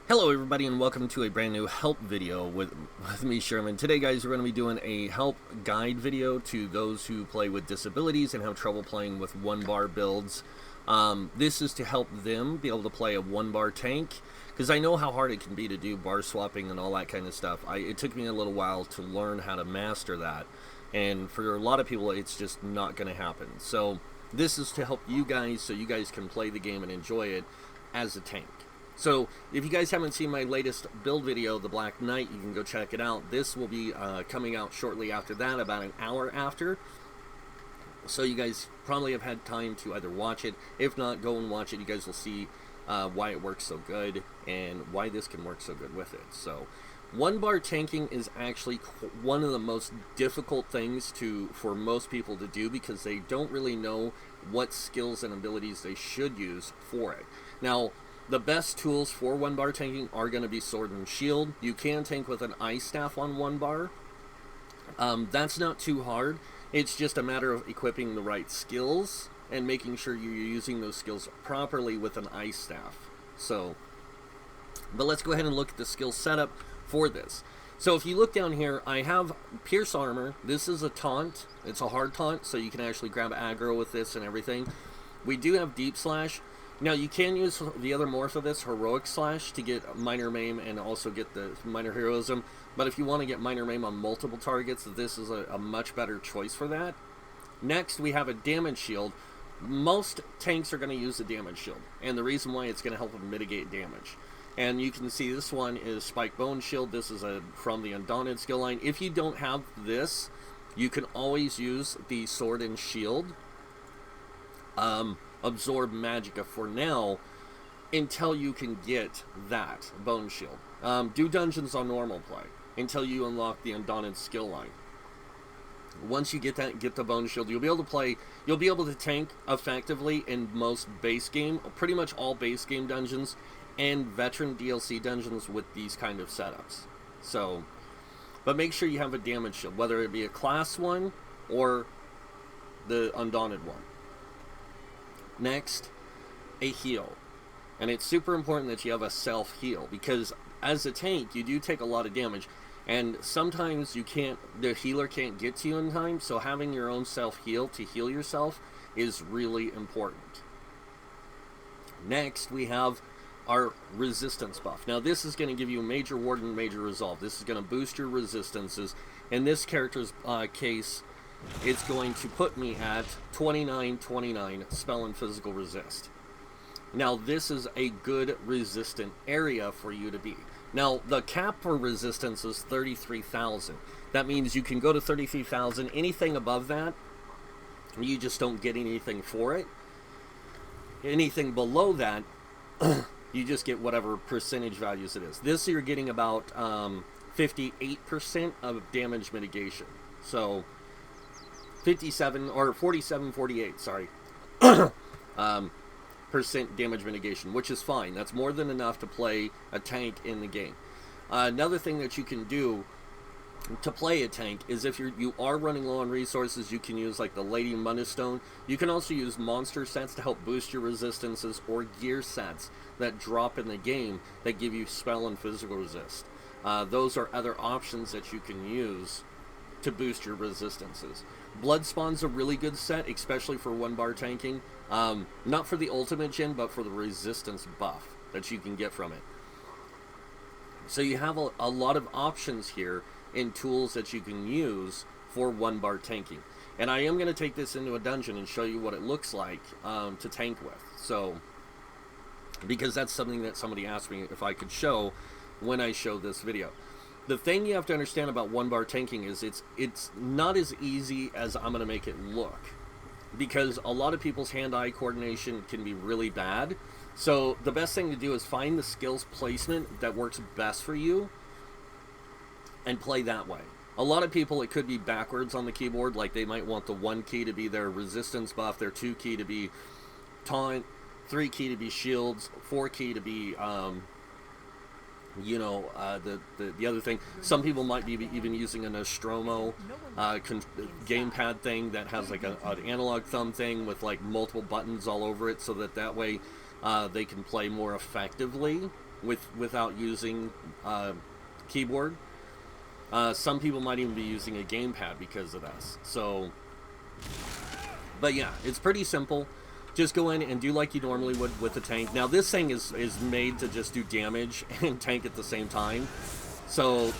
Hello everybody and welcome to a brand new help video with me, Sherman. Today guys, we're going to be doing a help guide video to those who play with disabilities and have trouble playing with one-bar builds. This is to help them be able to play a one-bar tank, because I know how hard it can be to do bar swapping and all that kind of stuff. It took me a little while to learn how to master that, and for a lot of people it's just not going to happen. So this is to help you guys so you guys can play the game and enjoy it as a tank. So, if you guys haven't seen my latest build video, The Black Knight, you can go check it out. This will be coming out shortly after that, about an hour after. So you guys probably have had time to either watch it. If not, go and watch it. You guys will see why it works so good and why this can work so good with it. So, one-bar tanking is actually one of the most difficult things for most people to do, because they don't really know what skills and abilities they should use for it. Now, the best tools for one-bar tanking are going to be sword and shield. You can tank with an ice staff on one bar. That's not too hard. It's just a matter of equipping the right skills and making sure you're using those skills properly with an ice staff. But let's go ahead and look at the skill setup for this. So if you look down here, I have Pierce Armor. This is a taunt. It's a hard taunt, so you can actually grab aggro with this and everything. We do have Deep Slash. Now, you can use the other morph of this, Heroic Slash, to get Minor Maim and also get the Minor Heroism. But if you want to get Minor Maim on multiple targets, this is a much better choice for that. Next, we have a Damage Shield. Most tanks are going to use a Damage Shield, and the reason why, it's going to help them mitigate damage. And you can see this one is Spike Bone Shield. This is from the Undaunted skill line. If you don't have this, you can always use the Sword and Shield. Absorb Magicka for now until you can get that Bone Shield. Do dungeons on normal play until you unlock the Undaunted skill line. Once you get the Bone Shield, you'll be able to tank effectively in most base game, pretty much all base game dungeons and veteran DLC dungeons with these kind of setups. So, but make sure you have a damage shield, whether it be a class one or the Undaunted one. Next, a heal. And it's super important that you have a self-heal, because as a tank, you do take a lot of damage, and sometimes the healer can't get to you in time, so having your own self-heal to heal yourself is really important. Next, we have our resistance buff. Now, this is going to give you Major Ward and Major Resolve. This is going to boost your resistances. In this character's case, it's going to put me at 29 spell and physical resist. Now, this is a good resistant area for you to be. Now, the cap for resistance is 33,000. That means you can go to 33,000. Anything above that, you just don't get anything for it. Anything below that, you just get whatever percentage values it is. This, you're getting about 58% of damage mitigation. So 48, sorry, percent damage mitigation, which is fine. That's more than enough to play a tank in the game. Another thing that you can do to play a tank is, if you are running low on resources, you can use like the Lady Monostone. You can also use monster sets to help boost your resistances, or gear sets that drop in the game that give you spell and physical resist. Those are other options that you can use to boost your resistances. Bloodspawn's a really good set, especially for one-bar tanking. Not for the ultimate gen, but for the resistance buff that you can get from it. So you have a lot of options here in tools that you can use for one-bar tanking. And I am going to take this into a dungeon and show you what it looks like to tank with. So, because that's something that somebody asked me if I could show when I show this video. The thing you have to understand about one-bar tanking is it's not as easy as I'm going to make it look, because a lot of people's hand-eye coordination can be really bad. So the best thing to do is find the skills placement that works best for you and play that way. A lot of people, it could be backwards on the keyboard, like they might want the 1 key to be their resistance buff, their 2 key to be taunt, 3 key to be shields, 4 key to be the other thing. Some people might be even using a Nostromo gamepad thing that has like an analog thumb thing with like multiple buttons all over it, so that way they can play more effectively without using keyboard. Some people might even be using a gamepad because of this. So, but yeah, it's pretty simple. Just go in and do like you normally would with the tank. Now this thing is made to just do damage and tank at the same time. So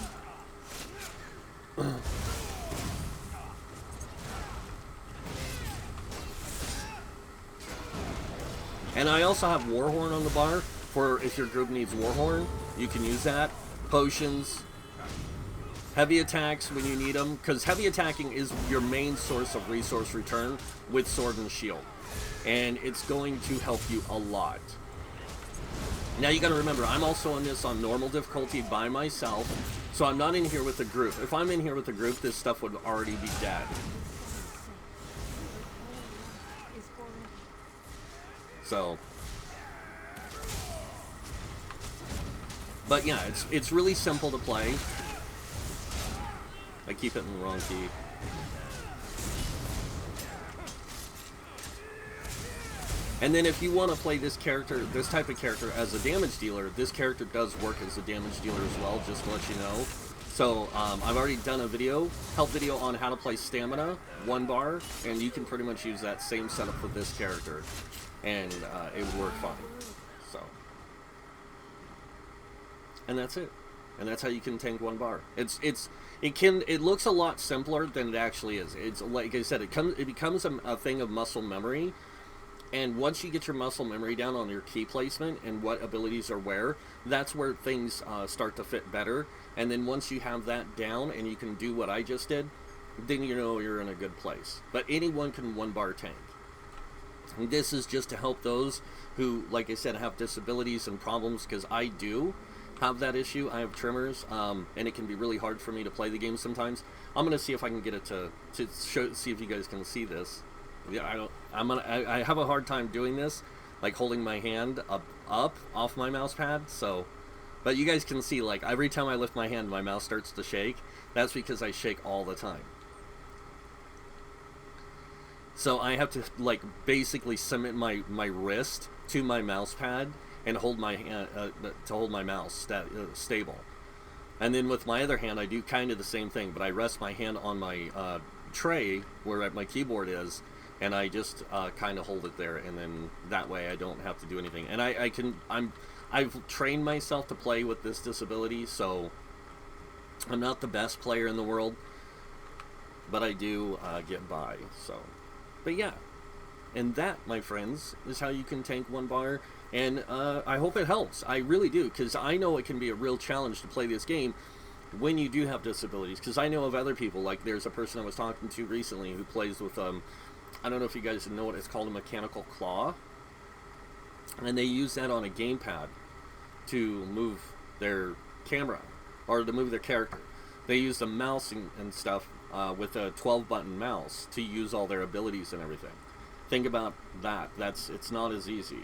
and I also have Warhorn on the bar for if your group needs Warhorn, you can use that. Potions, heavy attacks when you need them, because heavy attacking is your main source of resource return with sword and shield. And it's going to help you a lot. Now you gotta remember, I'm also on this on normal difficulty by myself, so I'm not in here with a group. If I'm in here with a group, this stuff would already be dead. So, but yeah, it's really simple to play. I keep it in the wrong key. And then if you want to play this character, this type of character as a damage dealer, this character does work as a damage dealer as well, just to let you know. So I've already done a help video on how to play stamina, 1 bar, and you can pretty much use that same setup for this character, and it would work fine. So, and that's it. And that's how you can tank 1 bar. It looks a lot simpler than it actually is. It's like I said, it becomes a thing of muscle memory. And once you get your muscle memory down on your key placement and what abilities are where, that's where things start to fit better. And then once you have that down and you can do what I just did, then you know you're in a good place. But anyone can 1 bar tank. And this is just to help those who, like I said, have disabilities and problems, because I do have that issue. I have tremors, and it can be really hard for me to play the game sometimes. I'm going to see if I can get it to see if you guys can see this. Yeah, I have a hard time doing this, like holding my hand up off my mouse pad. So, but you guys can see, like, every time I lift my hand, my mouse starts to shake. That's because I shake all the time. So I have to, like, basically cement my wrist to my mouse pad and hold my hand to hold my mouse stable. And then with my other hand, I do kind of the same thing, but I rest my hand on my tray where my keyboard is. And I just kind of hold it there, and then that way I don't have to do anything. And I've trained myself to play with this disability, so I'm not the best player in the world, but I do get by. So, but yeah, and that, my friends, is how you can tank 1 bar. And I hope it helps. I really do, because I know it can be a real challenge to play this game when you do have disabilities. Because I know of other people, like there's a person I was talking to recently who plays with I don't know if you guys know what it's called, a mechanical claw. And they use that on a gamepad to move their camera, or to move their character. They use the mouse and stuff with a 12-button mouse to use all their abilities and everything. Think about that. It's not as easy.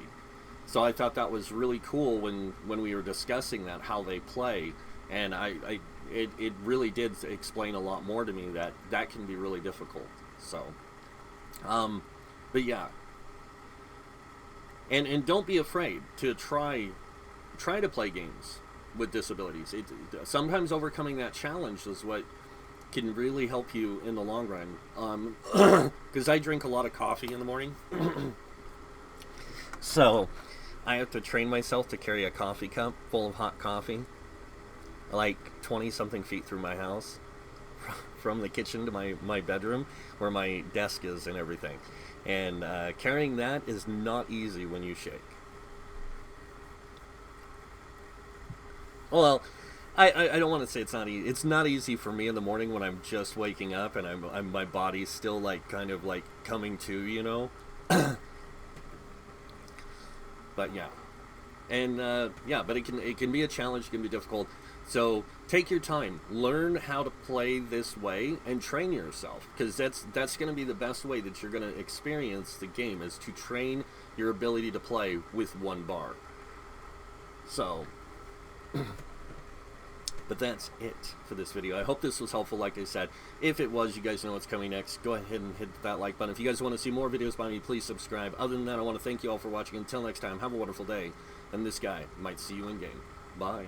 So I thought that was really cool when we were discussing that, how they play. And it really did explain a lot more to me that can be really difficult. So... but yeah, and don't be afraid to try to play games with disabilities. Sometimes overcoming that challenge is what can really help you in the long run. Because I drink a lot of coffee in the morning, so I have to train myself to carry a coffee cup full of hot coffee, like 20-something feet through my house. From the kitchen to my bedroom where my desk is and everything. And carrying that is not easy when you shake. Well, I don't want to say it's not easy. It's not easy for me in the morning when I'm just waking up and my body's still like kind of like coming to, you know. But yeah. And yeah, but it can be a challenge, it can be difficult. So take your time, learn how to play this way, and train yourself, because that's going to be the best way that you're going to experience the game, is to train your ability to play with 1 bar. So, But that's it for this video. I hope this was helpful. Like I said, if it was, you guys know what's coming next. Go ahead and hit that like button. If you guys want to see more videos by me, please subscribe. Other than that, I want to thank you all for watching. Until next time, have a wonderful day. And this guy might see you in game. Bye.